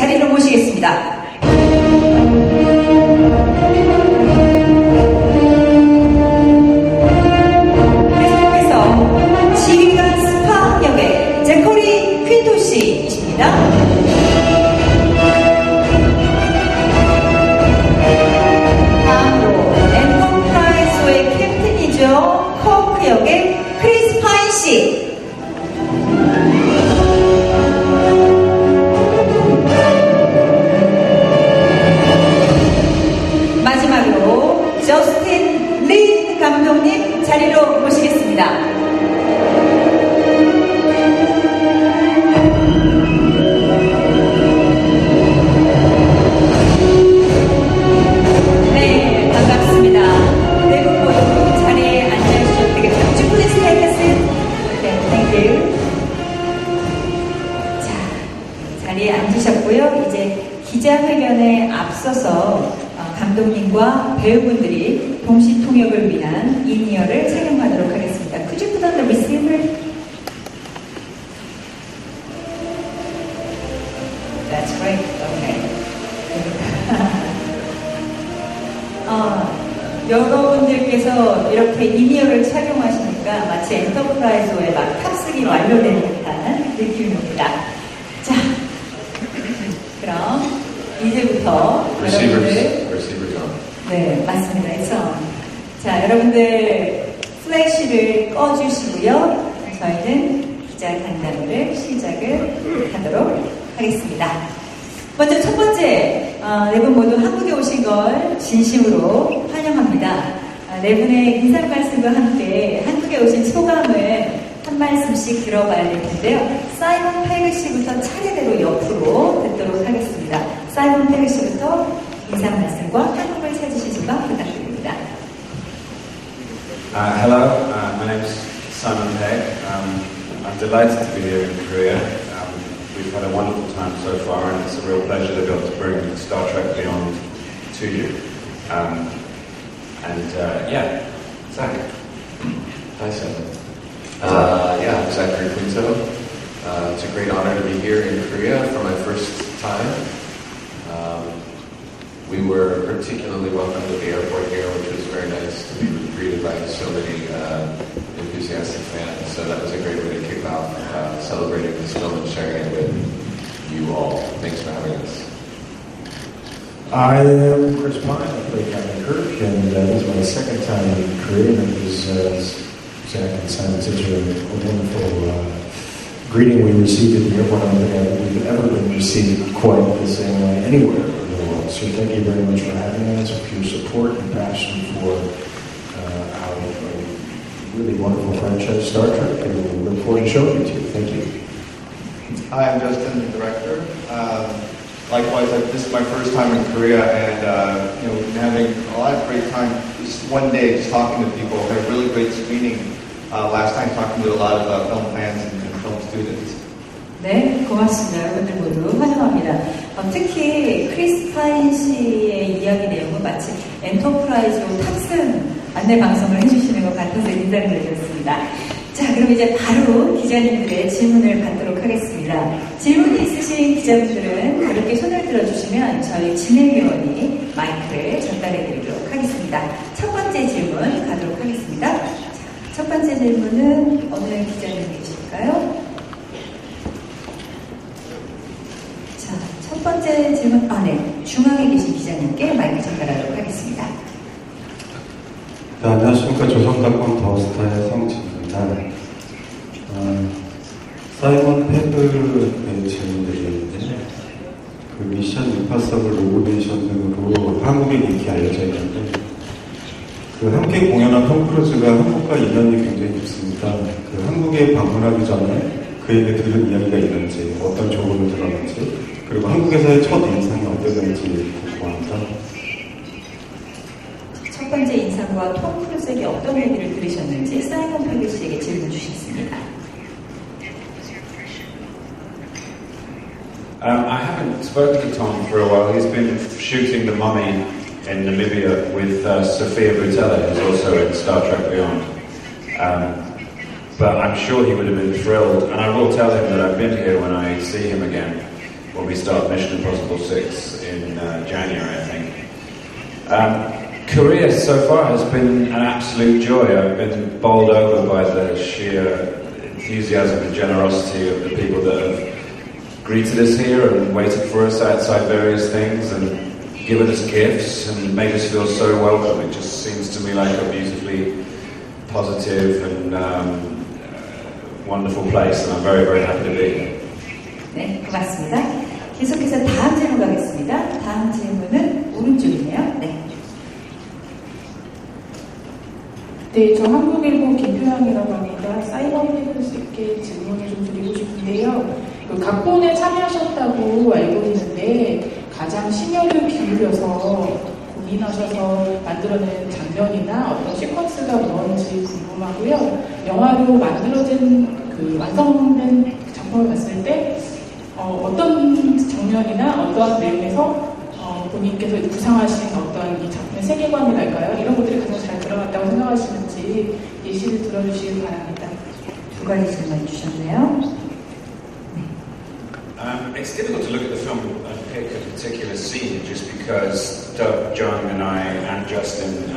자리로 모시겠습니다. 계속해서 지휘관 스파 역의 제코리 퀸토 씨이십니다. 다음으로 엔터프라이즈의 캡틴이죠. 커크 역의 크리스 파인 씨. 마지막으로 저스틴 린 감독님 자리로 모시겠습니다. 네, 반갑습니다. 네 분 모두 자리에 앉아주셔도 되겠습니다. Would you please take a seat? Okay, thank you. 자, 자리에 앉으셨고요. 이제 기자회견에 앞서서 감독님과 배우분들이 동시 통역을 위한 인이어를 착용하도록 하겠습니다. Could you put on the receiver? That's great. Okay. 여러분들께서 이렇게 인이어를 착용하시니까 마치 엔터프라이즈에 막 탑승이 완료된 듯한 느낌입니다. 자, 그럼 이제부터 여러분들 네, 맞습니다. 그래서 자, 여러분들 플래시를 꺼주시고요. 저희는 기자 간담회를 시작을 하도록 하겠습니다. 먼저 첫 번째, 네 분 모두 한국에 오신 걸 진심으로 환영합니다. 네 분의 인사 말씀과 함께 한국에 오신 소감을 한 말씀씩 들어봐야 될 텐데요. 사이먼 페그 씨부터 차례대로 옆으로 듣도록 하겠습니다. 사이먼 페그 씨부터 인사 말씀과 한국을 찾으신 소감 부탁드립니다. Hello, my name is Simon Pegg. I'm delighted to be here in Korea. We've had a wonderful time so far, and it's a real pleasure to be able to bring Star Trek Beyond to you. Yeah, Zach. Hi, Simon. I'm Zachary Quinto. It's a great honor to be here in Korea for my first time. We were particularly welcomed at the airport here, which was very nice to be greeted by so many enthusiastic fans. So that was a great way to kick off celebrating this film and sharing it with you all. Thanks for having us. I am Chris Pine. I play Captain Kirk, and this is my second time in Korea. And it was Zach and Simon such a wonderful greeting we received at the airport. I don't think we've ever been received quite the same way anywhere in the world. So thank you very much for having us, for your support and passion for our really wonderful franchise, Star Trek, and we look forward to showing it to you. Thank you. Hi, I'm Justin, the director. Likewise, this is my first time in Korea, and we've been having a lot of great time. Just one day, just talking to people. We had a really great screening last time, talking to a lot of film fans and film students. 네, 고맙습니다. 여러분들 모두 환영합니다. 특히 크리스 파인 씨의 이야기 내용은 마치 엔터프라이즈로 탑승 안내 방송을 해주시는 것 같아서 인상을 드렸습니다. 자, 그럼 이제 바로 기자님들의 질문을 받도록 하겠습니다. 질문이 있으신 기자분들은 가볍게 손을 들어주시면 저희 진행위원이 마이크를 전달해 드리도록 하겠습니다. 첫 번째 질문 가도록 하겠습니다. 자, 첫 번째 질문은 어느 기자님 계실까요? 자, 첫 번째 질문, 네, 중앙에 계신 기자님께 마이크 전달하도록 하겠습니다. 네, 안녕하십니까. 조선닷컴 더스타의 성진입니다. 사이먼 페그의 질문드리는데, 그 미션 임파서블 로보네이션 등으로 한국에 인기 알려져 있는데, 그 함께 공연한 톰 크루즈가 한국과 인연이 굉장히 깊습니다. 그 한국에 방문하기 전에 그에게 들은 이야기가 있는지, 어떤 조언을 들었는지, 그리고 한국에서의 첫 인상이 어땠는지 궁금합니다. 첫 번째 인상과 톰 크루즈에게 어떤 얘기를 들으셨는지 사이먼 페그 씨에게 질문 주셨습니다. I haven't spoken to Tom for a while. He's been shooting The Mummy in Namibia with Sophia Boutella, who's also in Star Trek Beyond. But I'm sure he would have been thrilled, and I will tell him that I've been here when I see him again. when we start Mission Impossible 6 in January, I think. Korea so far has been an absolute joy. I've been bowled over by the sheer enthusiasm and generosity of the people that have greeted us here and waited for us outside various things and given us gifts and made us feel so welcome. It just seems to me like a beautifully positive and wonderful place, and I'm very, very happy to be here. 네, 고맙습니다. 계속해서 다음 질문 가겠습니다. 다음 질문은 오른쪽이네요. 네. 네, 저 한국일보 김표영이라고 합니다. 사이버 팬분들께 질문을 좀 드리고 싶은데요. 그 각본에 참여하셨다고 알고 있는데 가장 심혈을 기울여서 고민하셔서 만들어낸 장면이나 어떤 시퀀스가 뭔지 궁금하고요. 영화로 만들어진 그 완성된 작품을 봤을 때 어떤 장면이나 어떠한 내용에서 본인께서 구상하신 어떤 이 작품의 세계관이랄까요? 이런 것들이 가장 잘 들어갔다고 생각하시는지 예시를 들어주시기 바랍니다. 두 가지 질문 주셨네요. It's difficult to look at the film and pick a particular scene just because Doug, John and I and Justin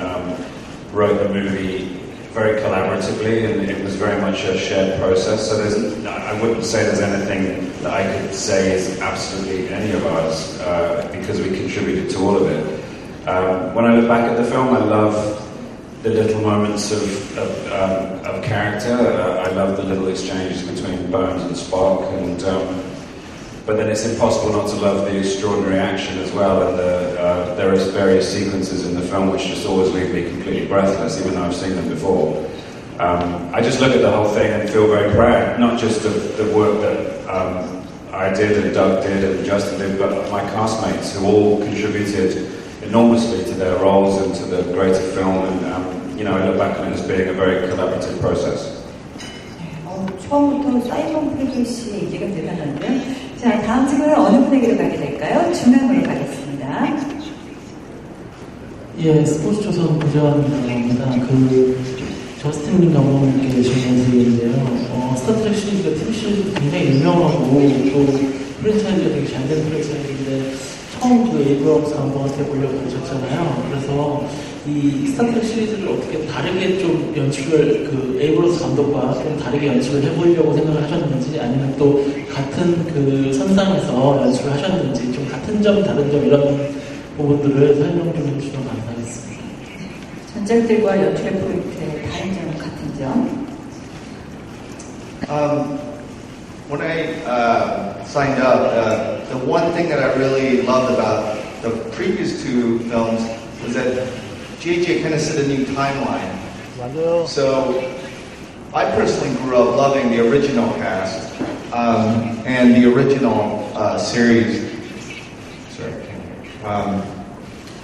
wrote the movie very collaboratively, and it was very much a shared process. So I wouldn't say there's anything that I could say is absolutely any of ours because we contributed to all of it. When I look back at the film, I love the little moments of character. I love the little exchanges between Bones and Spock, and but then it's impossible not to love the extraordinary action as well. And there is various sequences in the film which just always leave me completely breathless, even though I've seen them before. I just look at the whole thing and feel very proud, not just of the work that I did and Doug did and Justin did, but my castmates who all contributed enormously to their roles and to the greater film. And I look back on it as being a very collaborative process. 처음부터 사이먼 패기 씨의 얘기가 대단한데요. 자, 다음 질문은 어느 분에게로 가게 될까요? 중앙으로 가겠습니다. 예, 스포츠조선 구자원입니다. 저스틴 감독님께 질문 드리는데요. 스타트렉 시리즈가 TV 시리즈 굉장히 유명하고 또 프랜차이즈가 되게 잘 된 프랜차이즈인데 처음 에이브럼스 감독한테 보려고 오셨잖아요. 그래서 이 스타트렉 시리즈를 어떻게 다르게 좀 연출을 에이브럼스 감독과 좀 다르게 연출을 해보려고 생각을 하셨는지, 아니면 또 같은 선상에서 연출을 하셨는지, 좀 같은 점, 다른 점 이런 부분들을 설명 좀 해주시면 감사하겠습니다. 전작들과 연출의 포인트의 다른 점, 같은 점. When I signed up, the one thing that I really loved about the previous two films was that JJ kind of set a new timeline. So I personally grew up loving the original cast and the original series. Sorry, I can't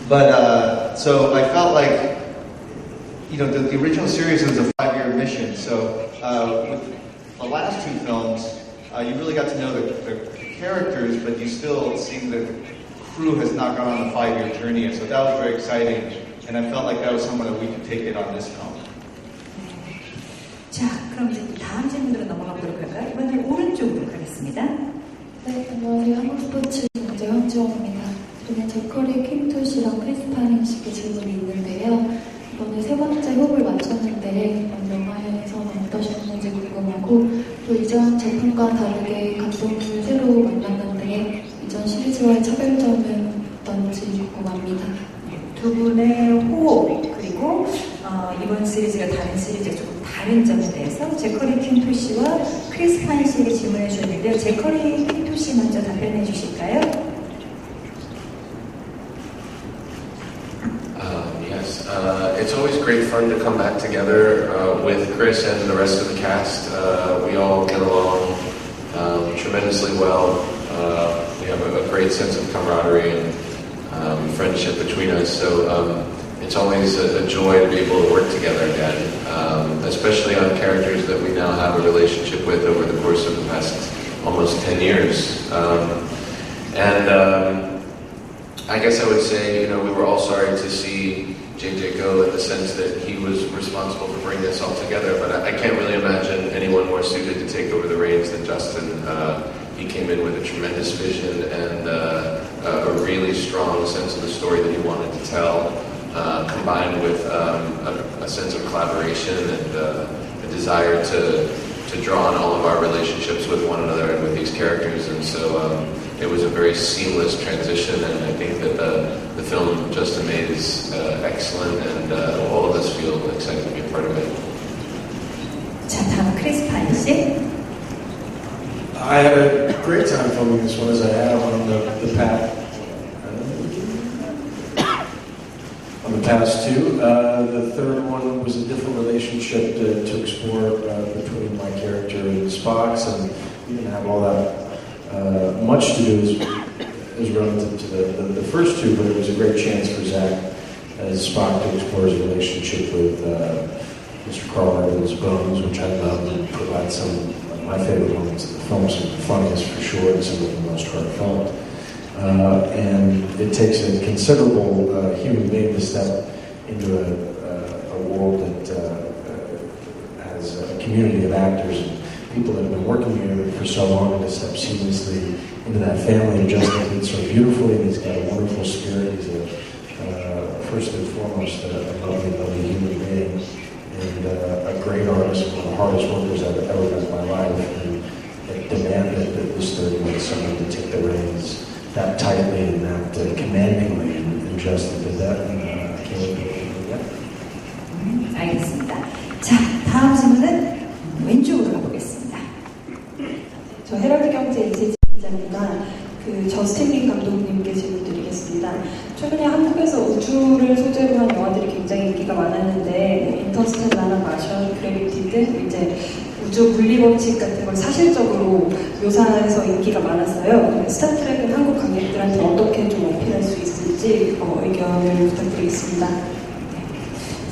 hear. So I felt like, the original series was a 5-year mission. So with the last two films, you really got to know the characters, but you still see the crew has not gone on a 5-year journey. So that was very exciting, and I felt like that was someone that we could take it on this film. 자, 그럼 이제 다음 질문으로 넘어가 보도록 할까요? 이번엔 오른쪽으로 가겠습니다. 네, 안녕하세요. 한국스포츠 기자 황지원입니다. 저는 제커리 퀸토 씨랑 크리스 파인 씨께 질문이 있는데요. 이번에 세 번째 호흡을 마쳤는데 영화에서는 어떠셨는지 궁금하고, 또 이전 제품과 다르게 감독님을 새로 만났는데 이전 시리즈와의 차별점은 어떤지 궁금합니다. 두 분의 호흡, 그리고 이번 시리즈가 다른 시리즈와 조금 다른 점에 대해서 제커리 퀸토 씨와 크리스 파인 씨에게 질문해 주셨는데요. 제커리 퀸토 씨 먼저 답변해 주실까요? Yes, it's always great fun to come back together with Chris and the rest of the cast. We all get along tremendously well. We have a great sense of camaraderie and friendship between us. So it's always a joy to be able to work together again, especially on characters that we now have a relationship with over the course of the past almost 10 years. I guess I would say, we were all sorry to see JJ go, in the sense that he was responsible for bringing us all together, but I can't really imagine anyone more suited to take over the reins than Justin. he came in with a tremendous vision and a really strong sense of the story that he wanted to tell, combined with a sense of collaboration and a desire to draw on all of our relationships with one another and with these characters. And so it was a very seamless transition, and I think that the film Justin made is excellent, and all of us feel excited to be a part of it. 자, 다음 크리스 파인 씨. I had a great time filming this one, as I have on the past two. The third one was a different relationship to explore between my character and Spock's, and we didn't have all that much to do as relative to the first two, but it was a great chance for Zach as Spock to explore his relationship with Mr. Carl Urban's Bones, which I loved, and provide some of my favorite moments of the film, some of the funniest for sure, and some of the most heartfelt. And it takes a considerable human being to step into a world that has a community of actors and people that have been working together for so long, and to step seamlessly into that family. And Justin did so beautifully, and he's got a wonderful spirit. He's first and foremost a lovely, lovely human being, and a great artist, one of the hardest workers I've ever done in my life. And it demanded that this third one, someone to take the reins that tightly and that commandingly, and Justin did that, and I can't wait to do that. 알겠습니다. 자, 다음 질문은 왼쪽으로 가보겠습니다. 저 헤럴드 경제 이세지 기자입니다. 저스틴 린 감독님께 질문 드리겠습니다. 최근에 한국에서 우주를 소재로 한 영화들이 굉장히 인기가 많았는데, 인터스텔라나 마션, 그래비티 등 이제 우주 물리 법칙 같은 걸 사실적으로 묘사해서 인기가 많았어요. 스타트rek은 한국 관객들한테 어떻게 좀 어필할 수 있을지 의견을 부탁드리겠습니다.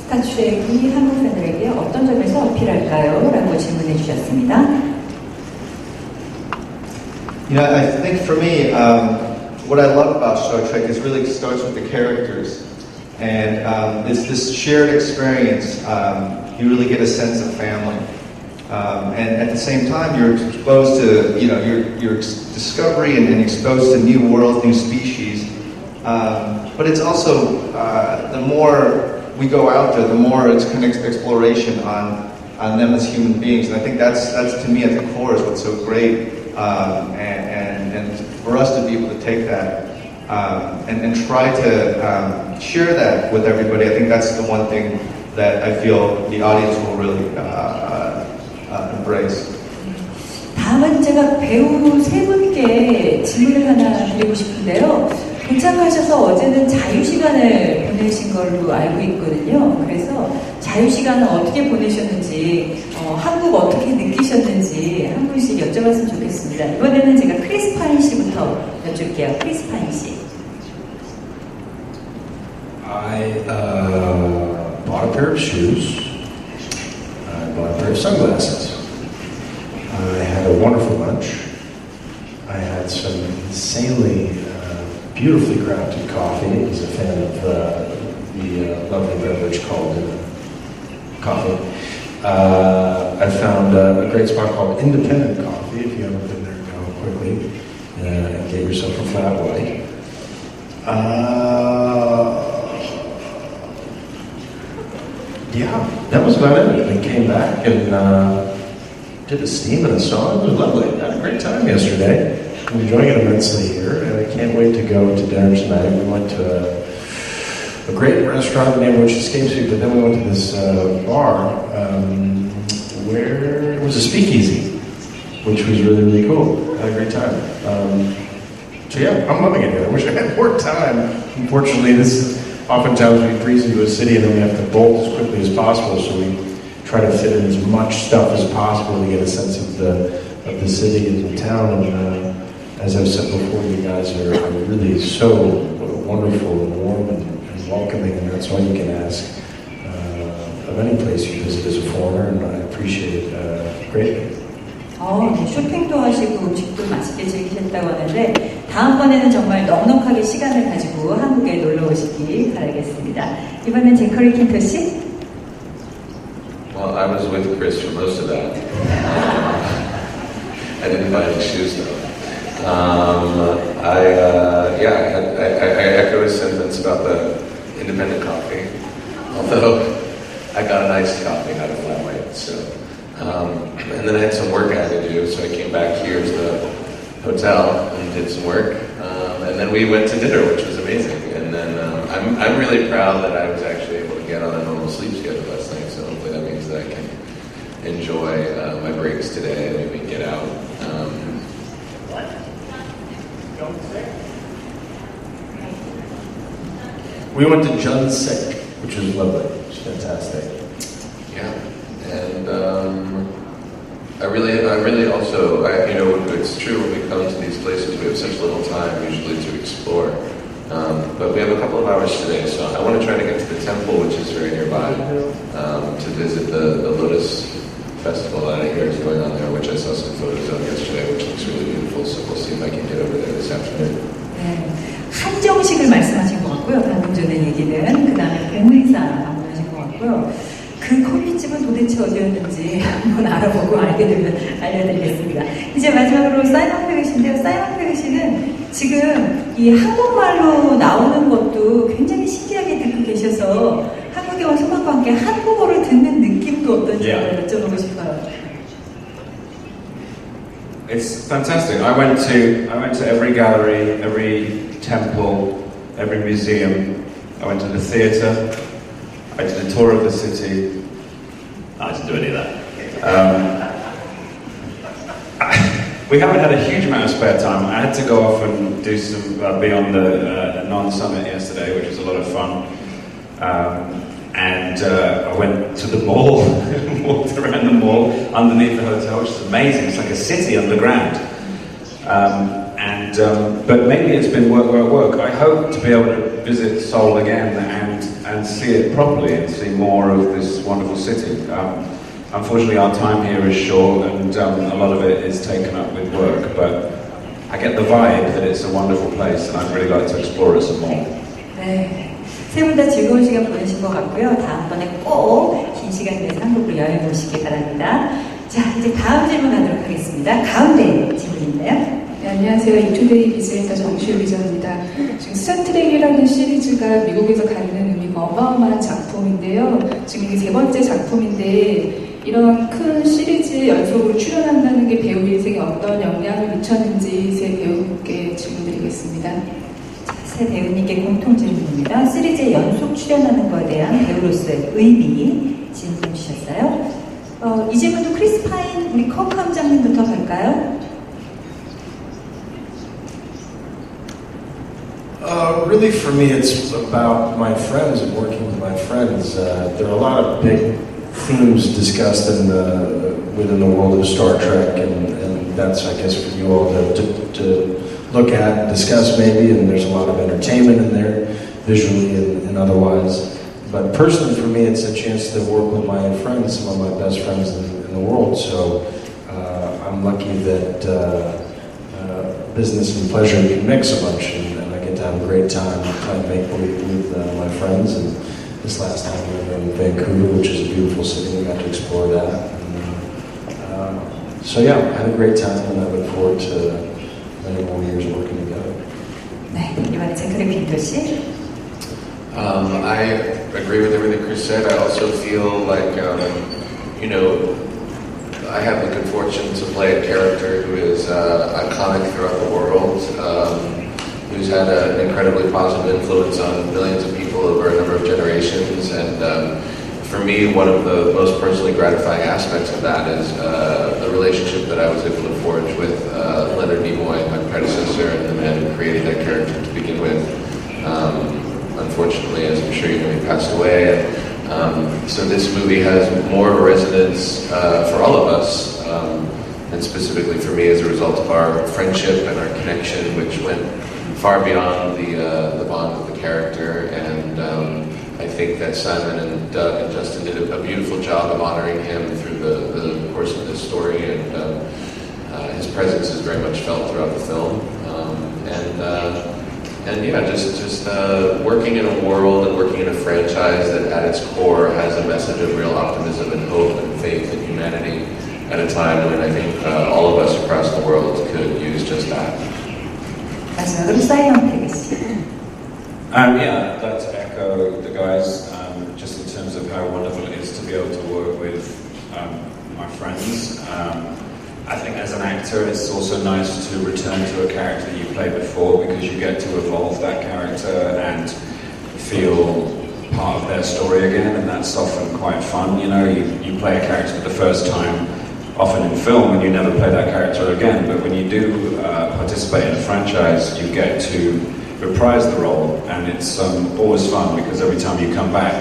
스타트rek이 한국 팬들에게 어떤 점에서 어필할까요? 라고 질문해 주셨습니다. You know, I think for me, what I love about Star Trek is really starts with the characters, and it's this shared experience. You really get a sense of family, and at the same time, you're exposed to your discovery and exposed to new worlds, new species. But it's also the more we go out there, the more it's kind of exploration on them as human beings, and I think that's to me at the core is what's so great. And for us to be able to take that and try to share that with everybody, I think that's the one thing that I feel the audience will really embrace. 다음은 제가 배우 세 분께 질문을 하나 드리고 싶은데요. 도착하셔서 어제는 자유시간을 보내신 걸로 알고 있거든요. 그래서 자유시간을 어떻게 보내셨는지, 한국 어떻게 느끼셨는지 한 분씩 여쭤봤으면 좋겠습니다. 이번에는 제가 크리스 파인 씨부터 여쭐게요. 크리스 파인 씨. I bought a pair of shoes. I bought a pair of sunglasses. I had a wonderful lunch. I had some insanely beautifully crafted coffee. He's a fan of the lovely beverage called coffee. I found a great spot called Independent Coffee. If you haven't been there, go quickly and get yourself a flat white. Yeah, that was about it. We came back and did a steam and a saw. It was lovely. I had a great time yesterday. I'm enjoying it immensely here, and I can't wait to go to dinner tonight. We went to a great restaurant, the name of which escapes me, but then we went to this bar where it was a speakeasy, which was really, really cool. I had a great time. So yeah, I'm loving it here. I wish I had more time. Unfortunately, oftentimes we breeze into a city and then we have to bolt as quickly as possible, so we try to fit in as much stuff as possible to get a sense of the city and the town. And as I've said before, you guys are really so wonderful and warm and welcoming, and that's all you can ask of any place you visit as a foreigner, and I appreciate it greatly. 쇼핑도 하시고 음식도 맛있게 즐기셨다고 하는데 다음번에는 정말 넉넉하게 시간을 가지고 한국에 놀러 오시기 바라겠습니다. 이번엔 제커리 킨토 씨. Well, I was with Chris for most of that. I didn't buy any shoes though. I echo his sentiments about the independent coffee, although I got an iced coffee, not a flat white. So, and then I had some work I had to do, so I came back here to the hotel and did some work, and then we went to dinner, which was amazing. And then I'm really proud that I was actually able to get on a normal sleep schedule last night. So hopefully that means that I can enjoy my breaks today and maybe get out. We went to Junsek, which was lovely. It was fantastic. Yeah, and I really also, it's true when we come to these places, we have such little time usually to explore. But we have a couple of hours today, so I want to try to get to the temple, which is very nearby, to visit the Lotus Festival that I hear is going on there, which I saw some photos of yesterday, which looks really beautiful. So we'll see if I can get over there this afternoon. 한정식을 말씀하신 것 같고요. 방금 전에 얘기는 그 다음에 공회사 방문하신 것 같고요. 그 커피집은 도대체 어디였는지 한번 알아보고 알게 되면 알려드리겠습니다. 이제 마지막으로 사이먼 페get인데요. 사이먼 페get은 지금 이 한국말로 나오는 것도 굉장히 신기하게 듣고 계셔서 한국에 온 소감과 함께 한국어를 듣는 느낌도 어떤지 여쭤보고 싶어요. It's fantastic. I went to every gallery, every temple, every museum. I went to the theatre. I did a tour of the city. I didn't do any of that. We haven't had a huge amount of spare time. I had to go off and do some, be on the non-summit yesterday, which was a lot of fun. And I went to the mall, walked around the mall underneath the hotel, which is amazing. It's like a city underground. But mainly it's been work. I hope to be able to visit Seoul again and see it properly and see more of this wonderful city. Unfortunately, our time here is short and a lot of it is taken up with work, but I get the vibe that it's a wonderful place and I'd really like to explore it some more. 세 분 다 즐거운 시간 보내신 것 같고요. 다음번에 꼭 긴 시간 내서 한국으로 여행 오시기 바랍니다. 자, 이제 다음 질문 하도록 하겠습니다. 가운데 질문인데요. 네, 안녕하세요. 이투데이 비즈니까 정시우 기자입니다. 지금 스타트랙이라는 시리즈가 미국에서 갖는 의미가 어마어마한 작품인데요. 지금 이게 세 번째 작품인데 이런 큰 시리즈 연속으로 출연한다는 게 배우 인생에 어떤 영향을 미쳤는지 세 배우께 질문드리겠습니다. 세 배우님께 공통 질문입니다. 시리즈에 연속 출연하는 것에 대한 배우로서의 의미 질문 주셨어요. 이 질문도 크리스 파인 우리 커브 함장님부터 갈까요? Really, for me, it's about my friends and working with my friends. There are a lot of big themes discussed within the world of Star Trek, and that's, I guess, for you all to look at and discuss maybe, and there's a lot of entertainment in there, visually and otherwise. But personally, for me, it's a chance to work with my friends, some of my best friends in the world. So I'm lucky that business and pleasure can mix a bunch, and I get to have a great time playing make-believe with my friends. And this last time we were in Vancouver, which is a beautiful city. We got to explore that. So yeah, I had a great time, and I look forward to many more years working together. 네, 이번에 제크리 빈도 씨. I agree with everything Chris said. I also feel like, I have the good fortune to play a character who is iconic throughout the world, who's had an incredibly positive influence on millions of people over a number of generations. And for me, one of the most personally gratifying aspects of that is the relationship that I was able to forge with Leonard Nimoy, my predecessor, and the man who created that character to begin with. Unfortunately, as I'm sure you know, he passed away. And so this movie has more of a resonance for all of us, and specifically for me as a result of our friendship and our connection, which went far beyond the bond with the character. And I think that Simon and Doug and Justin did a beautiful job of honoring him through the course of this story, and his presence is very much felt throughout the film. And yeah, just working in a world and working in a franchise that at its core has a message of real optimism and hope and faith in humanity. at a time when I think all of us across the world could use just that. 마지막으로 사이먼 페이지. Yeah, I'd like to echo the guys just in terms of how wonderful it is to be able to work with my friends. I think as an actor it's also nice to return to a character that you played before because you get to evolve that character and feel part of their story again, and that's often quite fun. You know, you play a character for the first time often in film and you never play that character again, but when you do participate in a franchise you get to reprise the role, and it's always fun because every time you come back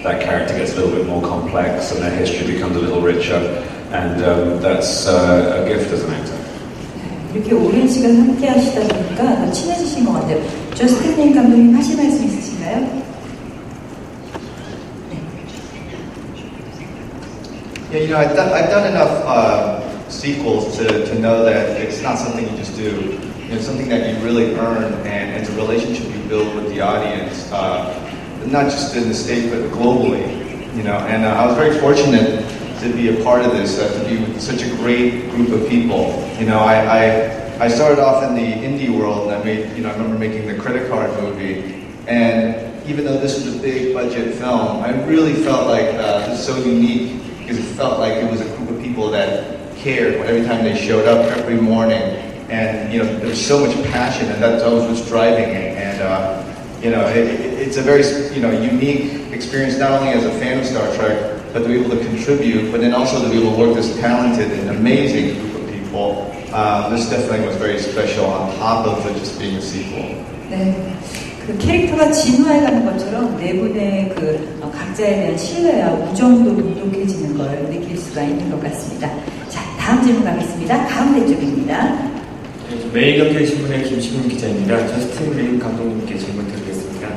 that character gets a little bit more complex and their history becomes a little richer, and that's a gift as an actor. 이렇게 오랜 시간 함께 하시다 보니까 더 친해지신 것 같아요. 저스틴 감독님 하실 말씀 있으신가요? Yeah, you know, I've done enough sequels to know that it's not something you just do. You know, something that you really earn, and it's a relationship you build with the audience, not just in the States but globally. You know, and I was very fortunate to be a part of this, to be with such a great group of people. You know, I started off in the indie world, and I remember making the Credit Card movie, and even though this was a big budget film, I really felt like it was so unique because it felt like it was a group of people that cared every time they showed up every morning, and you know, there was so much passion, and that's always what's driving it. And you know, it's a very unique experience, not only as a fan of Star Trek, but to be able to contribute, but then also to be able to work with this talented and amazing group of people. This definitely was very special on top of it just being a sequel. 네, 그 캐릭터가 진화해가는 것처럼 네 분의 그 각자에 대한 신뢰와 우정도 돈독해지는 걸 느낄 수가 있는 것 같습니다. 자, 다음 질문 가겠습니다. 가운데 쪽입니다. 매일경제신문의 김시훈 기자입니다. 저스틴 린 감독님께 질문 드리겠습니다.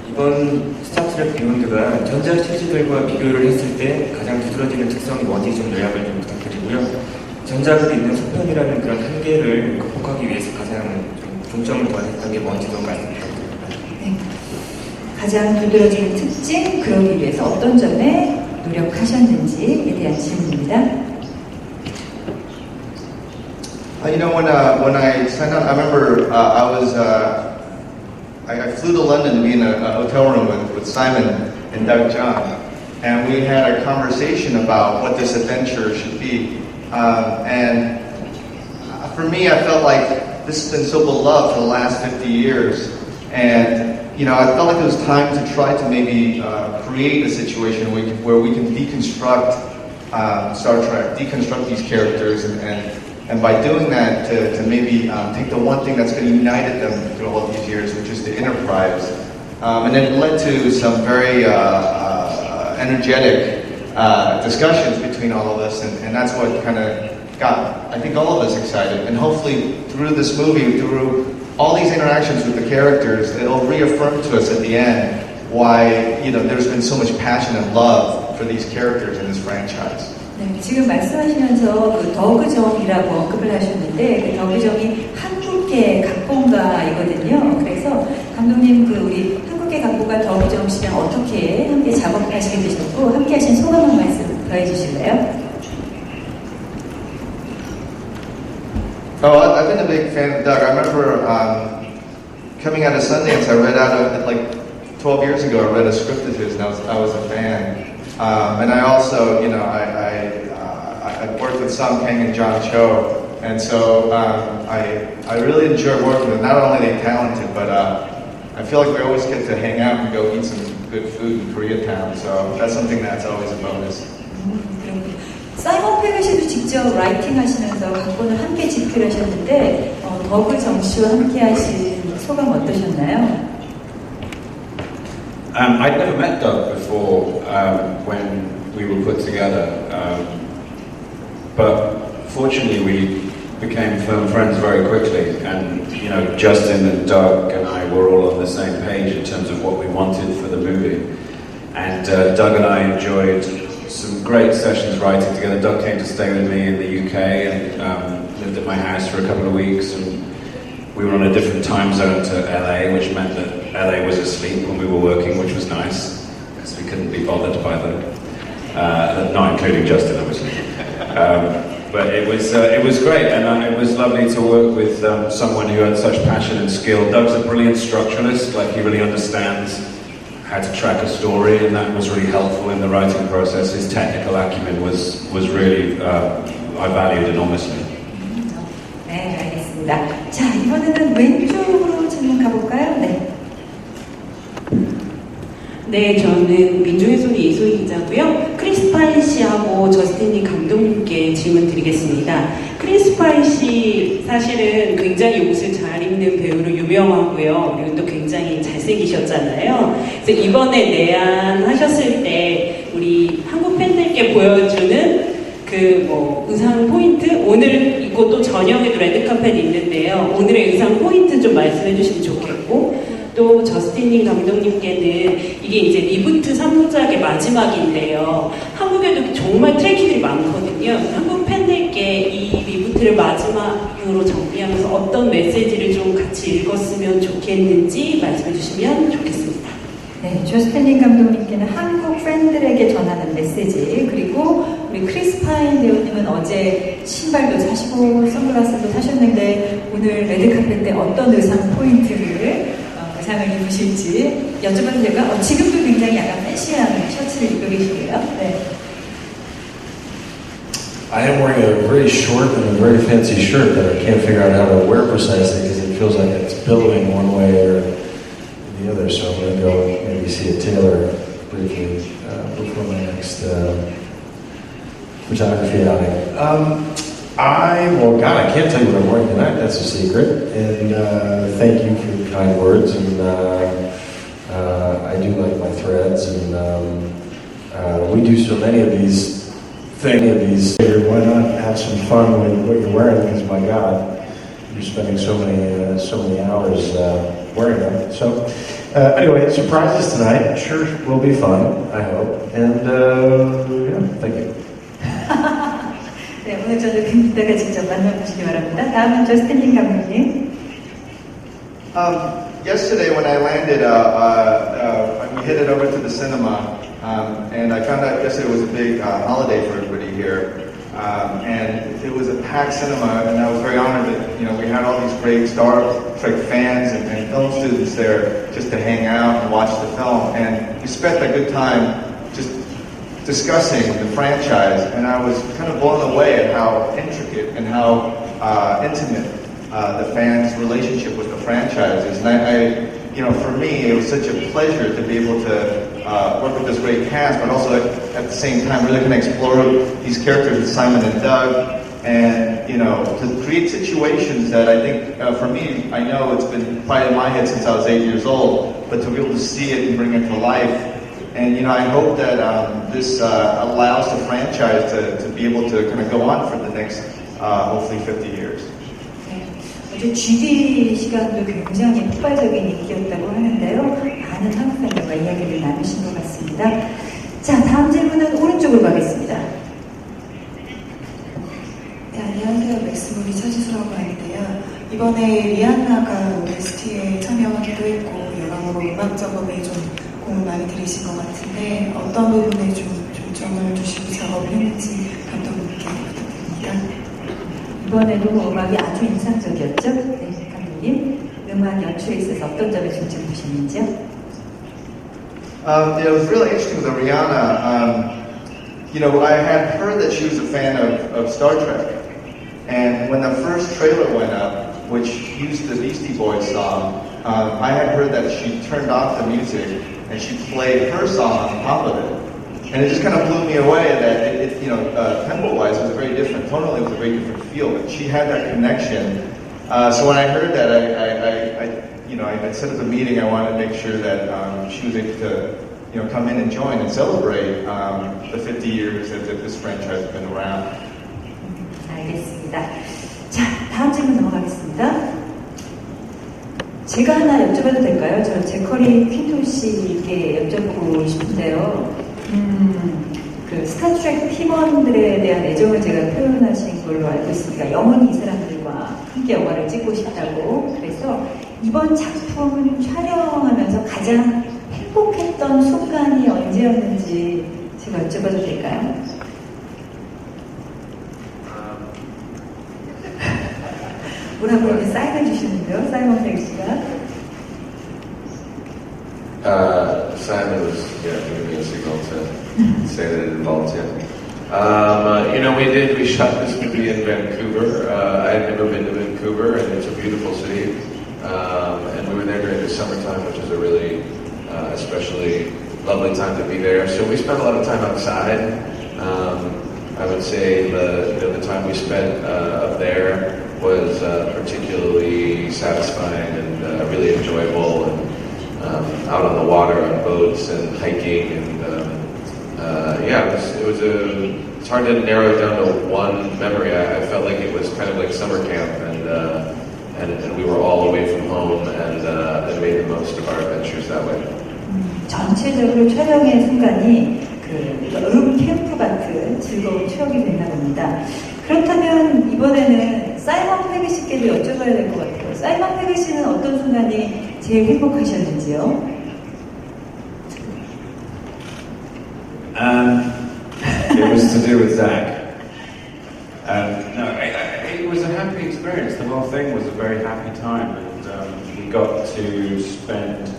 이번 스타트랙 비욘드가 전작 시리즈들과 비교를 했을 때 가장 두드러지는 특성이 뭔지 좀 요약을 좀 부탁드리고요. 전작을 잇는 소편이라는 그런 한계를 극복하기 위해서 가장 좀 중점을 두었던 게 뭔지도 말씀 부탁드립니다. 네. 가장 두드러지는 특징, 그러기 위해서 어떤 점에 노력하셨는지에 대한 질문입니다. You know, when I signed on, I remember I flew to London to be in a hotel room with Simon and Doug John, and we had a conversation about what this adventure should be. And for me, I felt like this has been so beloved for the last 50 years, and you know, I felt like it was time to try to maybe create a situation where we can deconstruct Star Trek, deconstruct these characters, and by doing that, to maybe take the one thing that's going to united them through all of these years, which is the Enterprise. And it led to some very energetic discussions between all of us, and that's what kind of got, I think, all of us excited. And hopefully through this movie, through all these interactions with the characters, it'll reaffirm to us at the end why, you know, there's been so much passion and love for these characters in this franchise. 네, 지금 말씀하시면서 그 더그정이라고 언급을 하셨는데 그 더그정이 한국계 각본가이거든요. 그래서 감독님 그 우리 한국계 각본가 더그정 씨랑 어떻게 함께 작업하시게 되셨고 함께 하신 소감 한 말씀 더해 주실래요? I've been a big fan of Doug. I remember coming out of Sundance, I read out of, like 12 years ago, I read a script of his, and I was a fan. And I also, you know, I worked with Sung Kang and John Cho, and so I really enjoy working with them. Not only are they talented, but I feel like we always get to hang out and go eat some good food in Koreatown, so that's something that's always a bonus. 사이먼 페이지도 직접 라이팅 하시면서 각본을 함께 집필하셨는데 더그정 씨와 함께 하신 소감 어떠셨나요? I'd never met Doug before when we were put together, but fortunately we became firm friends very quickly, and you know, Justin and Doug and I were all on the same page in terms of what we wanted for the movie, and Doug and I enjoyed some great sessions writing together. Doug came to stay with me in the UK and lived at my house for a couple of weeks, and we were on a different time zone to LA, which meant that LA was asleep when we were working, which was nice, because we couldn't be bothered by them. Not including Justin, obviously. But it was great, and it was lovely to work with someone who had such passion and skill. Doug's a brilliant structuralist, like he really understands how to track a story, and that was really helpful in the writing process. His technical acumen was really, I valued enormously. 네, 알겠습니다. 자, 이번에는 왼쪽으로 질문 가볼까요? 네. 네, 저는 민중의 소리 이소희 기자고요. 크리스 파인 씨하고 저스틴 리 감독님께 질문 드리겠습니다. 크리스 파인 씨 사실은 굉장히 옷을 잘 입는 배우로 유명하고요. 그리고 또 굉장히 잘생기셨잖아요. 그래서 이번에 내한하셨을 때 우리 한국 팬들께 보여주는 그 의상 포인트, 오늘 입고 또 저녁에도 레드카펫 있는데요. 오늘의 의상 포인트 좀 말씀해 주시면 좋겠고, 또 저스틴 리 감독님께는 이게 이제 리부트 3부작의 마지막인데요. 한국에도 정말 트래킹들이 많거든요. 한국 팬들께 이 리부트를 마지막으로 정리하면서 어떤 메시지를 좀 같이 읽었으면 좋겠는지 말씀해 주시면 좋겠습니다. 네, 저스틴 리 감독님께는 한국 팬들에게 전하는 메시지, 그리고 우리 크리스 파인 배우님은 어제 신발도 사시고 선글라스도 사셨는데 오늘 레드카펫 때 어떤 의상 포인트를 의상을 입으실지 여쭤봐도 될까요? 지금도 굉장히 약간 패시한 셔츠를 입고 계시고요. 네. I am wearing a very short and a very fancy shirt that I can't figure out how to wear precisely because it feels like it's billowing one way or the other. So I'm going to go maybe see a tailor briefly before my next photography outing. Well, God, I can't tell you what I'm wearing tonight. That's a secret. And thank you for the kind words. And I do like my threads. And we do so many of these things. Why not have some fun with what you're wearing? Because my God, you're spending so many hours wearing them. So anyway, surprises tonight. Sure will be fun. I hope. And yeah, thank you. 네, 오늘 저녁 이따가 직접 만나보시기 바랍니다. 다음은 저스틴 리 감독님. Yesterday when I landed, we headed over to the cinema, and I found out yesterday was a big holiday for everybody here, and it was a packed cinema, and I was very honored that we had all these great Star Trek fans and film students there just to hang out and watch the film, and we spent a good time just discussing the franchise, and I was kind of blown away at how intricate and how intimate the fans' relationship with the franchise is. And I, for me, it was such a pleasure to be able to work with this great cast, but also at the same time really kind of explore these characters with Simon and Doug, and to create situations that I think for me, I know it's been probably in my head since I was 8 years old, but to be able to see it and bring it to life. And I hope that this allows the franchise to be able to kind of go on for the next hopefully 50 years. 네, 어제 GD 시간도 굉장히 폭발적인 인기였다고 하는데요. 많은 한국 팬들과 이야기를 나누신 것 같습니다. 자, 다음 질문은 오른쪽으로 가겠습니다. 네, 안녕하세요. 맥스무비 차지수라고 하는데요. 이번에 리안나가 OST에 참여하기도 했고 여러모로 음악 작업에 좀 공을 많이 들이신 것 같은데 어떤 부분에 좀 중점을 두시고 작업을 했는지 감독님께 부탁드립니다. 이번에도 음악이 아주 인상적이었죠? 네, 감독님. 음악 연출에 있어서 어떤 점에 중점 두셨는지요? It was really interesting with Rihanna. I had heard that she was a fan of Star Trek, and when the first trailer went up, which used the Beastie Boys song, I had heard that she turned off the music and she played her song on top of it. And it just kind of blew me away that tempo-wise it was very different, tonally it was a very different feel, but she had that connection. So when I heard that, I set up a meeting. I wanted to make sure that she was able to come in and join and celebrate the 50 years that this franchise has been around. 알겠습니다. 자, 다음 질문 넘어가겠습니다. 제가 하나 여쭤봐도 될까요? 저 제커리 퀸톤 씨께 여쭤보고 싶은데요. 그 스타트랙 팀원들에 대한 애정을 제가 표현하신 걸로 알고 있습니다. 영원히 이 사람들과 함께 영화를 찍고 싶다고. 그래서 이번 작품 촬영하면서 가장 행복했던 순간이 언제였는지 제가 여쭤봐도 될까요? 뭐라고 이렇게 사인해 주시는데요, 사이먼 백 씨가. Simon was giving me a signal to say that it involved him. We shot this movie in Vancouver. I had never been to Vancouver, and it's a beautiful city. And we were there during the summertime, which is a really, especially lovely time to be there. So we spent a lot of time outside. I would say the time we spent up there was particularly satisfying and really enjoyable. And out on the water on boats and hiking, and it's hard to narrow it down to one memory. I felt like it was kind of like summer camp, and we were all away from home and made the most of our adventures that way. 전체적으로 촬영의 순간이 캠프 같은 즐거운 추억이 됐나 봅니다. 그렇다면 이번에는 사이먼 페그 씨께도 여쭤봐야 될 것 같아요. 사이먼 페그 씨는 어떤 순간이 제일 행복하셨는지요? It was to do with Zach. It was a happy experience. The whole thing was a very happy time, and we got to spend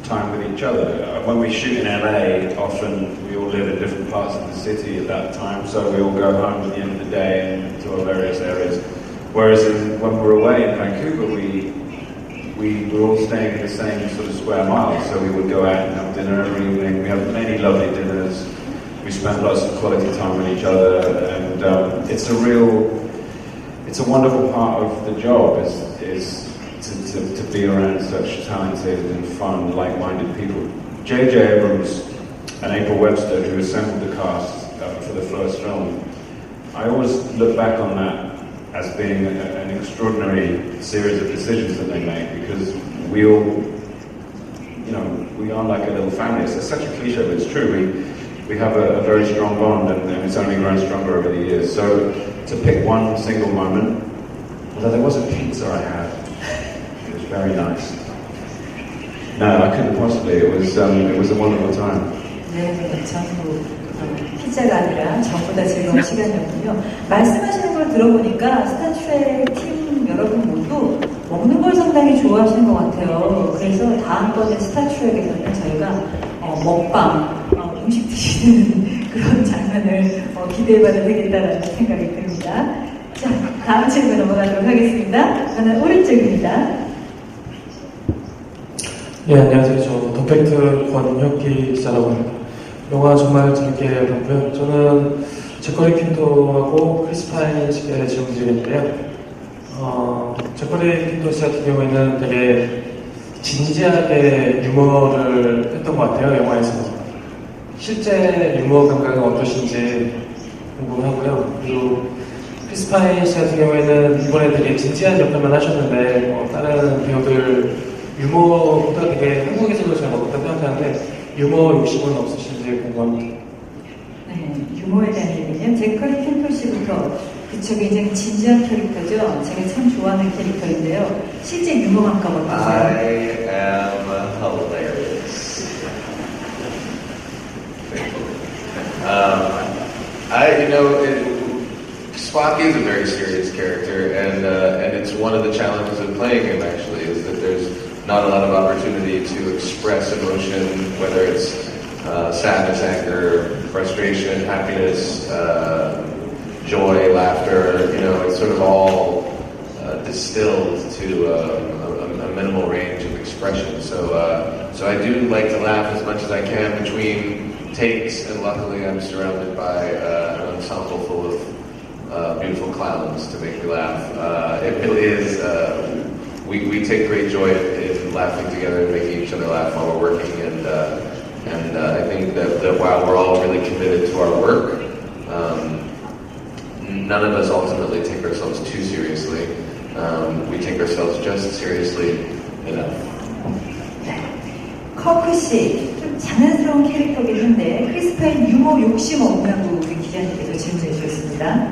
time with each other. When we shoot in LA, often we all live in different parts of the city at that time, so we all go home at the end of the day and to our various areas. Whereas when we were away in Vancouver, we were all staying in the same sort of square miles, so we would go out and have dinner every evening. We had many lovely dinners. We spent lots of quality time with each other, and it's a wonderful part of the job is to be around such talented and fun, like-minded people. J.J. Abrams and April Webster, who assembled the cast for the first film, I always look back on that as being an extraordinary series of decisions that they made, because we all, we are like a little family. It's such a cliche, but it's true. We have a very strong bond, and it's only grown stronger over the years. So to pick one single moment, although there was a pizza I had, it was very nice. No, I couldn't possibly. It was a wonderful time. 네, 전부 피자가 아니라 전보다 즐거운 시간이었군요. 말씀하시는 걸 들어보니까 스타트랙 팀 여러분 모두 먹는 걸 상당히 좋아하시는 것 같아요. 그래서 다음번에 스타트랙에서는 저희가 먹방, 음식 드시는 그런 장면을 기대해봐도 되겠다라는 생각이 듭니다. 자, 다음 질문 넘어가도록 하겠습니다. 저는 오른쪽입니다. 네, 안녕하세요. 저 더팩트 권혁기 기자라고 합니다. 영화 정말 재밌게 봤고요. 저는 제커리 퀸토하고 크리스 파인 씨의 질문드리는데요. 제커리 퀸토 씨 같은 경우에는 되게 진지하게 유머를 했던 것 같아요, 영화에서. 실제 유머 감각은 어떠신지 궁금하고요. 그리고 크리스 파인 씨 같은 경우에는 이번에 되게 진지한 역할만 하셨는데 다른 배우들 유머보다 되게 한국에서도 잘 먹었다고 생각하는데 유머 욕심은 없으신지 궁금합니다. 네, 유머에 대한 얘기는 제커리 퀸토 씨부터 그쵸, 굉장히 진지한 캐릭터죠. 제가 참 좋아하는 캐릭터인데요. 실제 유머 감각 어떠세요? I am hilarious. Spock is a very serious character, and it's one of the challenges of playing him. Actually, is that there's not a lot of opportunity to express emotion, whether it's sadness, anger, frustration, happiness, joy, laughter. It's sort of all distilled to a minimal range of expression. So I do like to laugh as much as I can between takes, and luckily I'm surrounded by an ensemble full of beautiful clowns to make me laugh. It really is. We take great joy in laughing together and making each other laugh while we're working, and I think that while we're all really committed to our work, none of us ultimately take ourselves too seriously. We take ourselves just seriously enough. 커크 씨, 좀 장난스러운 캐릭터긴 한데 크리스 파인 유머 욕심 없냐고 우리 기자님께서 질문해 주셨습니다.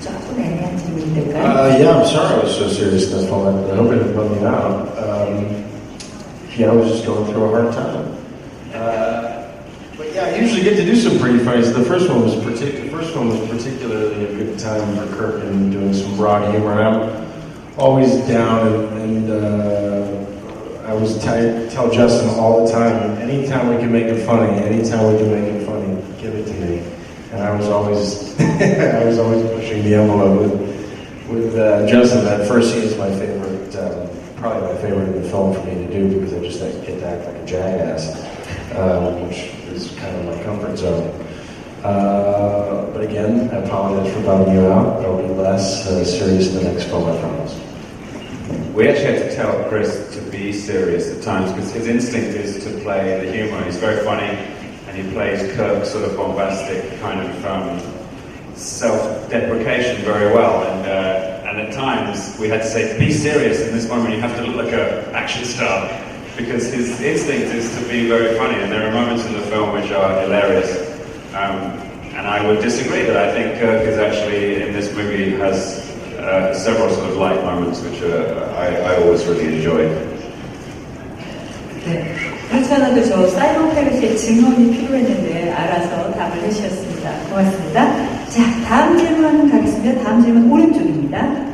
조금 애매한 질문이 될까요? Yeah, I'm sorry I was so serious in that moment. I hope it didn't bum you out. I was just going through a hard time. But Yeah, I usually get to do some pretty funnies. The first one was particularly a good time for Kirk and doing some broad humor. And I'm always down, and I was tell Justin all the time, anytime we can make it funny, give it to me. And I was always pushing the envelope with Justin. That first scene is my favorite, probably my favorite in the film for me to do, because I just get to act like a jackass, which is kind of my comfort zone. But again, I apologize for bumming you out. I'll be less serious in the next film, I promise. We actually had to tell Chris to be serious at times, because his instinct is to play the humour. He's very funny, and he plays Kirk's sort of bombastic kind of self-deprecation very well. And at times we had to say, be serious in this moment. You have to look like an action star, because his instinct is to be very funny. And there are moments in the film which are hilarious. And I would disagree that I think Kirk is actually in this movie has several sort of light moments which I always really enjoyed. 네, 그렇지 않아도 저 사이먼 페리스의 증언이 필요했는데 알아서 답을 해주셨습니다. 고맙습니다. 자, 다음 질문 가겠습니다. 다음 질문 오른쪽입니다.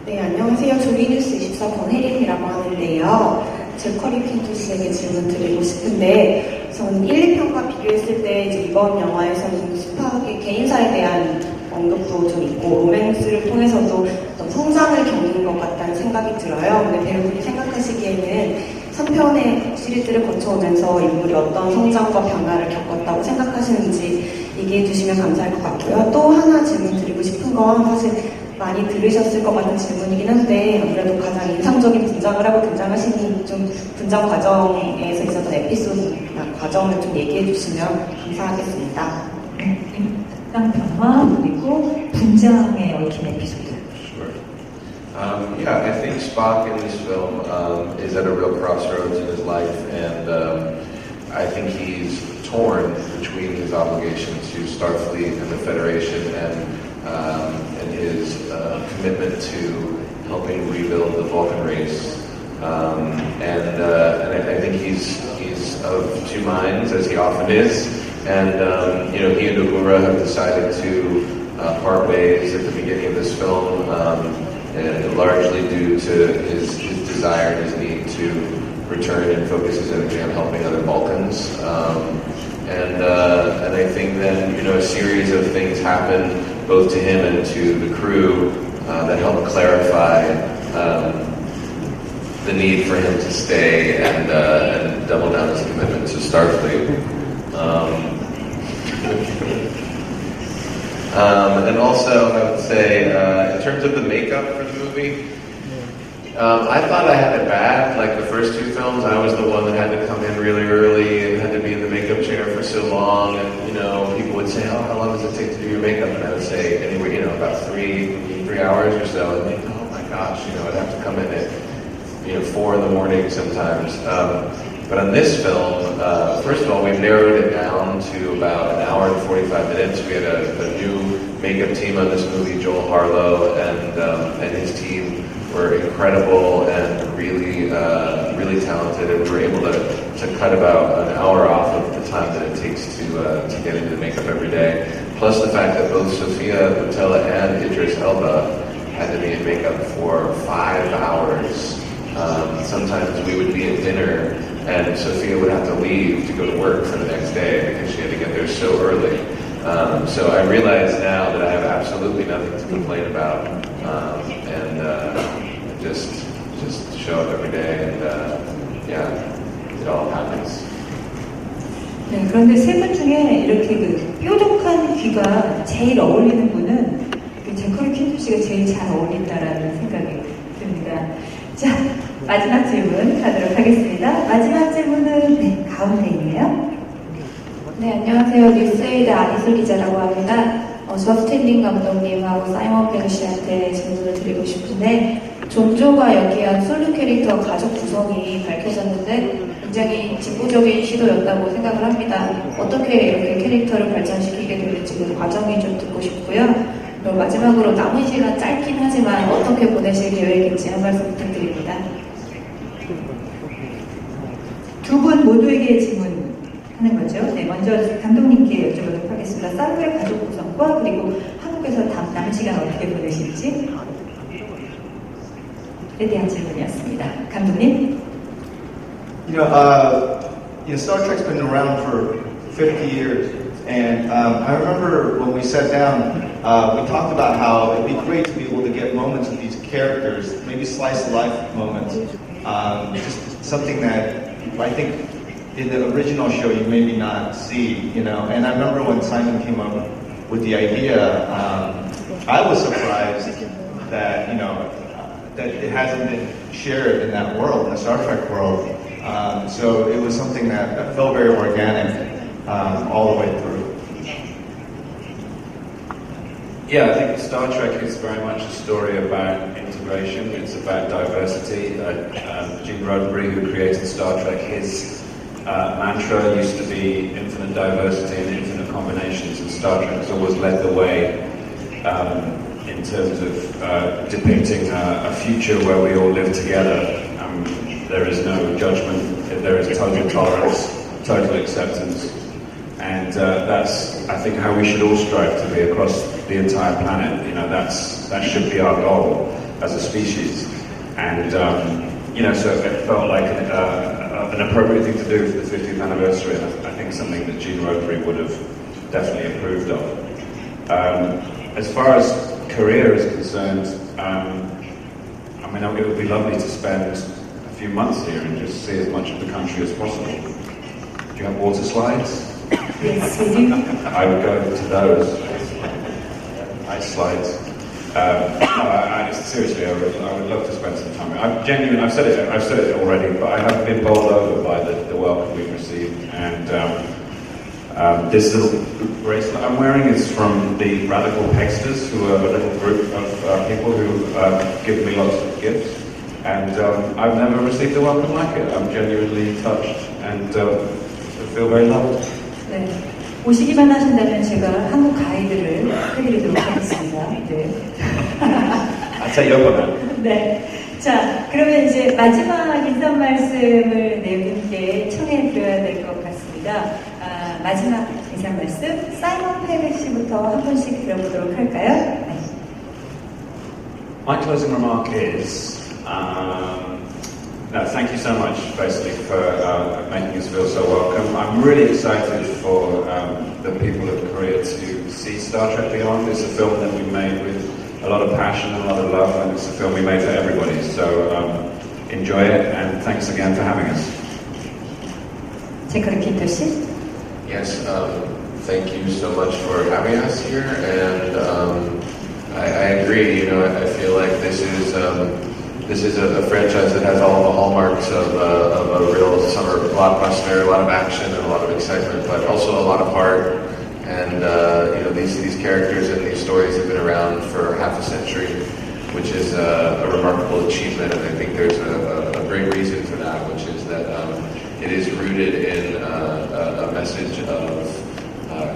네, 안녕하세요. 조리뉴스 24 권혜림이라고 하는데요. 제커리 퀸토 씨에게 질문 드리고 싶은데, 우선 1, 2편과 비교했을 때 이제 이번 영화에서는 스팍의 개인사에 대한 언급도 좀 있고 로맨스를 통해서도 어떤 성장을 겪는 것 같다는 생각이 들어요. 근데 배우분이 생각하시기에는 3편의 시리즈를 거쳐오면서 인물이 어떤 성장과 변화를 겪었다고 생각하시는지 얘기해 주시면 감사할 것 같고요. 또 하나 질문 드리고 싶은 건 사실 많이 들으셨을 것 같은 질문이긴 한데 아무래도 가장 인상적인 분장을 하고 등장하시니 좀 분장 과정에서 있었던 에피소드나 과정을 좀 얘기해 주시면 감사하겠습니다. 일단 변화 그리고 분장에 얽힌 에피소드. Sure. Yeah, I think Spock in this film is at a real crossroads in his life, and I think he's torn between his obligation to Starfleet and the Federation and his commitment to helping rebuild the Vulcan race. And I think he's of two minds, as he often is. And he and Uhura have decided to part ways at the beginning of this film, and largely due to his desire and his need to return and focus his energy on helping other Vulcans. And I think then a series of things happen both to him and to the crew that help clarify the need for him to stay and double down his commitment to Starfleet. And also, I would say, in terms of the makeup for the movie, I thought I had it bad. Like the first two films, I was the one that had to come in really early and had to be in the makeup chair for so long. And people would say, "Oh, how long does it take to do your makeup?" And I would say, anyway, about 3 hours or so. And think, oh my gosh, I'd have to come in at 4 in the morning sometimes. But on this film, first of all, we've narrowed it down to about 1 hour and 45 minutes. We had a new makeup team on this movie, Joel Harlow, and his team were incredible and really talented, and we were able to cut about 1 hour off of the time that it takes to get into the makeup every day. Plus the fact that both Sofia Boutella and Idris Elba had to be in makeup for 5 hours. Sometimes we would be at dinner and Sophia would have to leave to go to work for the next day because she had to get there so early. So I realize now that I have absolutely nothing to complain about, and just show up every day, and it all happens. 네, 그런데 세 분 중에 이렇게 뾰족한 귀가 제일 어울리는 분은 제커리 퀸토 씨가 제일 잘 어울린다라는 생각이 듭니다. 자, 마지막 질문 가도록 하겠습니다. 마지막 질문은 가운데 있네요. 네, 안녕하세요. 뉴스에이드 안희슬 기자라고 합니다. 저스틴 린 감독님하고 사이먼 페그 씨한테 질문을 드리고 싶은데, 존조가 연기한 솔루 캐릭터 가족 구성이 밝혀졌는데 굉장히 진보적인 시도였다고 생각을 합니다. 어떻게 이렇게 캐릭터를 발전시키게 되는지 그 과정이 좀 듣고 싶고요. 그리고 마지막으로 남은 시간 짧긴 하지만 어떻게 보내실 계획인지 한 말씀 부탁드립니다. 두 분 모두에게 질문 하는 거죠. 네, 먼저 감독님께 여쭤보도록 하겠습니다. 싸움의 가족 구성과 그리고 한국에서 남은 시간 어떻게 보내실지에 대한 질문이었습니다. 감독님. Star Trek's been around for 50 years, and I remember when we sat down, we talked about how it'd be great to be able to get moments of these characters, maybe slice-of-life moments, just something that I think in the original show you maybe not see, And I remember when Simon came up with the idea, I was surprised that that it hasn't been shared in that world, in the Star Trek world. So it was something that felt very organic all the way through. Yeah, I think Star Trek is very much a story about integration. It's about diversity. Gene Roddenberry, who created Star Trek, his mantra used to be infinite diversity and infinite combinations, and Star Trek has always led the way in terms of depicting a future where we all live together. There is no judgment, there is total tolerance, total acceptance, and that's, I think, how we should all strive to be across the entire planet. That should be our goal as a species, and so it felt like an appropriate thing to do for the 50th anniversary, and I think something that Gene Roddenberry would have definitely approved of. As far as Korea is concerned, it would be lovely to spend a few months here and just see as much of the country as possible. Do you have water slides? Yes, we do. I would go to those. Ice slides. Seriously, I would love to spend some time. I'm genuine. I've said it already, but I have been bowled over by the welcome we've received, and this little bracelet I'm wearing is from the Radical Pexters, who are a little group of people who give me lots of gifts, and I've never received a welcome like it. I'm genuinely touched and feel very loved. 네. 오시기만 하신다면 제가 한국 가이드를 해드리도록 하겠습니다. 네. 네. 자, 그러면 이제 마지막 인사 말씀을 내분께 청해드려야 될 것 같습니다. 마지막 인사 말씀, 사이먼 페릭 씨부터 한 분씩 들어보도록 할까요? 네. My closing remark is, thank you so much, basically, for making us feel so welcome. I'm really excited for the people of Korea to see Star Trek Beyond. It's a film that we made with a lot of passion and a lot of love, and it's a film we made for everybody. So enjoy it, and thanks again for having us. Yes, thank you so much for having us here, and I agree. I feel like this is a franchise that has all the hallmarks of a real summer blockbuster, a lot of action and a lot of excitement, but also a lot of heart. And these characters and these stories have been around for half a century, which is a remarkable achievement. And I think there's a great reason for that, which is that it is rooted in a message of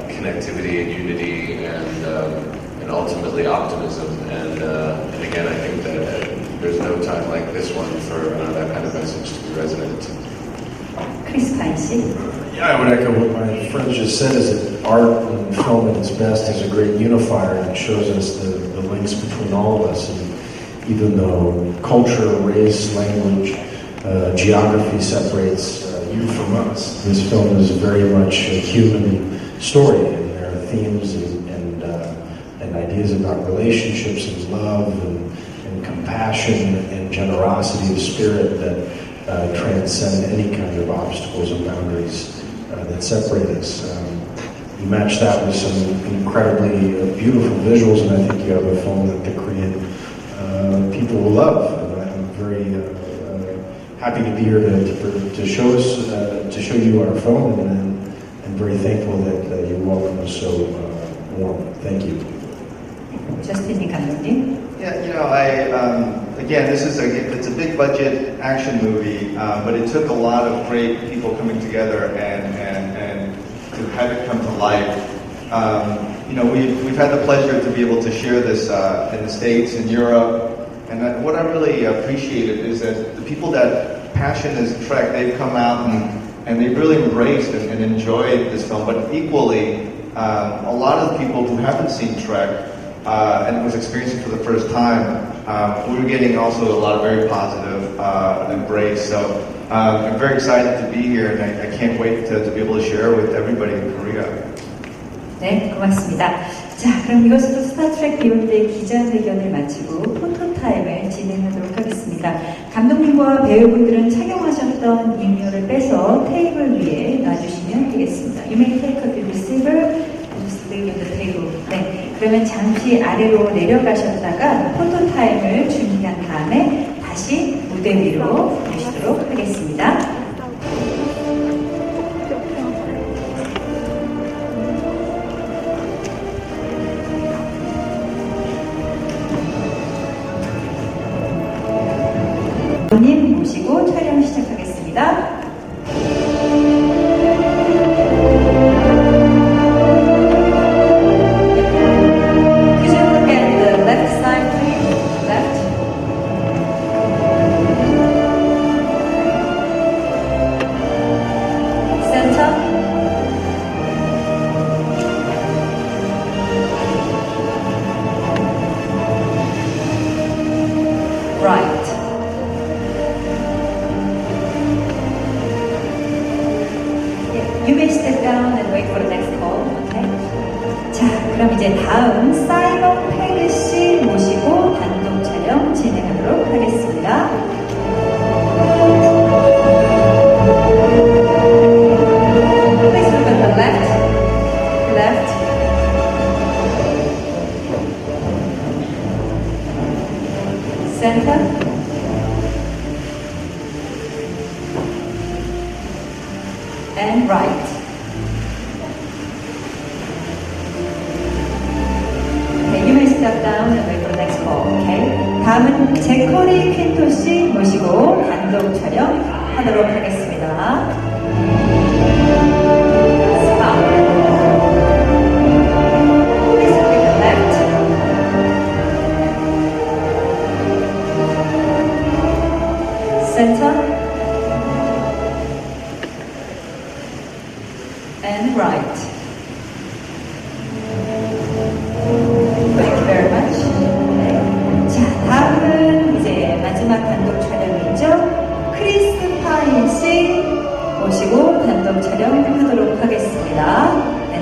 connectivity and unity and ultimately optimism. And again, I think that there's no time like this one for that kind of message to be resonant. Yeah, I would echo what my friend just said, is that art and film at its best is a great unifier, and it shows us the links between all of us. And even though culture, race, language, geography separates you from us, this film is very much a human story, and there are themes and ideas about relationships and love and compassion and generosity of spirit that transcend any kind of obstacles and boundaries that separate us. You match that with some incredibly beautiful visuals, and I think you have a film that the Korean people will love. I'm very happy to be here to show you our film, and very thankful that you welcome us so warm. Thank you. Justin 감독님. Yeah, again, it's a big budget action movie, but it took a lot of great people coming together and to have it come to life. We've had the pleasure to be able to share this in the States and Europe, and what I really appreciated is that the people that passion is Trek, they've come out and they really embraced and enjoyed this film. But equally, a lot of the people who haven't seen Trek and was experiencing for the first time, we were getting also a lot of very positive embrace. So I'm very excited to be here, and I can't wait to be able to share with everybody in Korea. 네, 고맙습니다. 자, 그럼 이것으로 스타트랙 비욘드의 기자회견을 마치고 포토타임을 진행하도록 하겠습니다. 감독님과 배우분들은 착용하셨던 인료를 빼서 테이블 위에 놔주시면 되겠습니다. You may take up your receiver and just leave on the table. 네, 그러면 잠시 아래로 내려가셨다가 포토타임을 준비한 다음에 다시 무대 위로 오시도록 하겠습니다. 님 모시고 촬영 시작하겠습니다. Could you look at the left side, please? Left. Center. Right. You may step down and wait for the next call. Okay? 자, 그럼 이제 다음 사이먼 패그 씨 모시고 단독 촬영 진행하도록 하겠습니다. Please look at the left. Left. Center. And right. Okay, you may step down and wait for the next call. Okay. 다음은 제커리 퀸토 씨 모시고 단독 촬영하도록 하겠습니다. Stop. Please look at the left. Center. And right. Thank you very much. 네. 자, 다음은 이제 마지막 단독 촬영이죠. 크리스 파인 씨 모시고 단독 촬영하도록 하겠습니다. 네.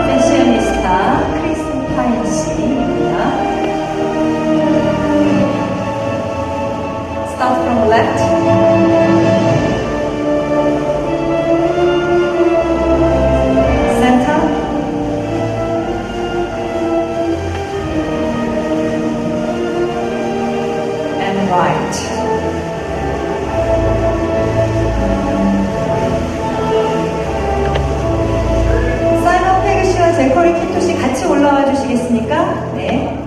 패셔니스타 크리스 파인 씨입니다. Start from left. Right. 사이먼 패그 씨와 제커리 퀸토 씨 같이 올라와 주시겠습니까? 네.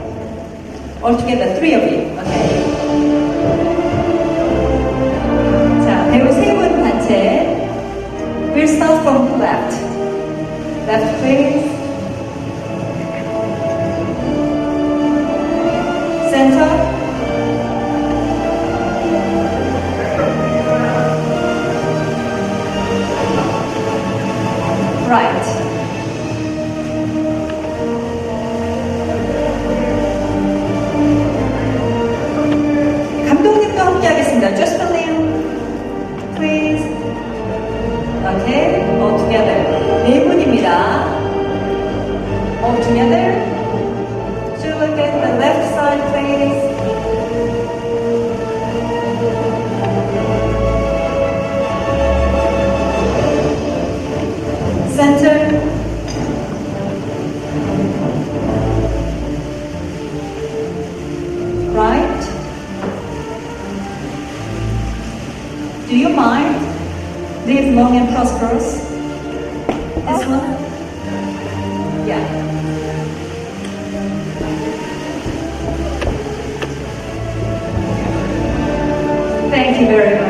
All together, three of you. Okay. 자, 배우 세 분 단체. We'll start from the left. Left, please. Center. Right. 감독님도 함께 하겠습니다. Just a little, please. Okay, all together. 네 분입니다. All together. Should look at the left side, please. Center. Right. Do you mind? Live long and prosperous. This one? Yeah. Thank you very much.